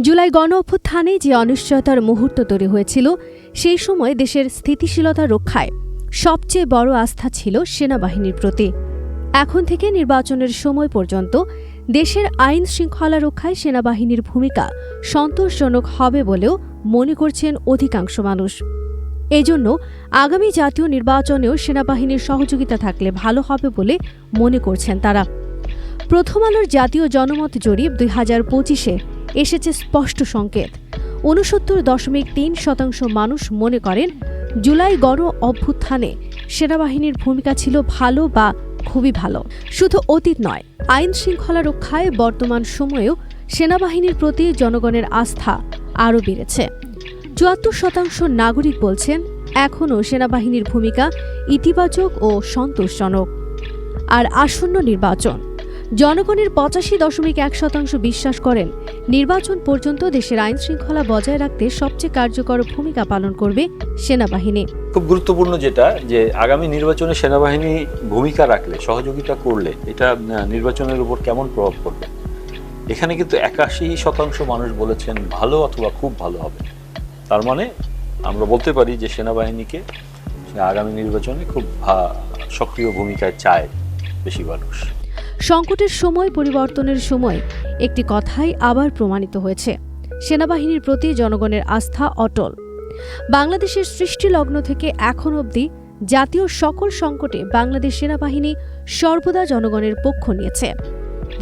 জুলাই গণ অভ্যুত্থানে যে অনিশ্চয়তার মুহূর্ত তৈরি হয়েছিল, সেই সময় দেশের স্থিতিশীলতা রক্ষায় সবচেয়ে বড় আস্থা ছিল সেনাবাহিনীর প্রতি। এখন থেকে নির্বাচনের সময় পর্যন্ত দেশের আইন শৃঙ্খলা রক্ষায় সেনাবাহিনীর ভূমিকা সন্তোষজনক হবে বলেও মনে করছেন অধিকাংশ মানুষ। এজন্য আগামী জাতীয় নির্বাচনেও সেনাবাহিনীর সহযোগিতা থাকলে ভালো হবে বলে মনে করছেন তারা। প্রথম আলোর জাতীয় জনমত জরিপ 2025-এ এসেছে স্পষ্ট সংকেত। 69.3% মানুষ মনে করেন জুলাই গণ অভ্যুত্থানে সেনাবাহিনীর ভূমিকা ছিল ভালো বা খুবই ভালো। শুধু অতীত নয়, আইন শৃঙ্খলা রক্ষায় বর্তমান সময়েও সেনাবাহিনীর প্রতি জনগণের আস্থা আরও বেড়েছে। 74% নাগরিক বলছেন এখনও সেনাবাহিনীর ভূমিকা ইতিবাচক ও সন্তোষজনক। আর আসন্ন নির্বাচন, জনগণের 85.1% বিশ্বাস করেন নির্বাচন পর্যন্ত দেশের আইন শৃঙ্খলা বজায় রাখতে সবচেয়ে কার্যকর ভূমিকা পালন করবে সেনাবাহিনী। খুব গুরুত্বপূর্ণ যেটা যে আগামী নির্বাচনে সেনাবাহিনী ভূমিকা রাখলে, সহযোগিতা করলে এটা নির্বাচনের উপর কেমন প্রভাব পড়বে। এখানে কিন্তু 81% মানুষ বলেছেন ভালো অথবা খুব ভালো হবে। তার মানে আমরা বলতে পারি যে সেনাবাহিনীকে আগামী নির্বাচনে খুব সক্রিয় ভূমিকায় চায় বেশি মানুষ। সংকটের সময়, পরিবর্তনের সময় একটি কথাই আবার প্রমাণিত হয়েছে, সেনাবাহিনীর প্রতি জনগণের আস্থা অটল। বাংলাদেশের সৃষ্টিলগ্ন থেকে এখন অবধি জাতীয় সকল সংকটে বাংলাদেশ সেনাবাহিনী সর্বদা জনগণের পক্ষ নিয়েছে।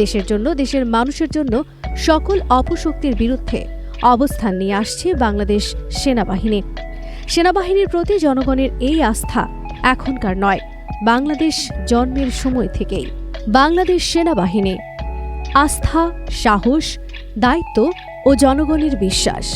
দেশের জন্য, দেশের মানুষের জন্য সকল অপশক্তির বিরুদ্ধে অবস্থান নিয়ে আসছে বাংলাদেশ সেনাবাহিনী। সেনাবাহিনীর প্রতি জনগণের এই আস্থা এখনকার নয়, বাংলাদেশ জন্মের সময় থেকেই। বাংলাদেশ সেনাবাহিনী, আস্থা, সাহস, দায়িত্ব ও জনগণের বিশ্বাস।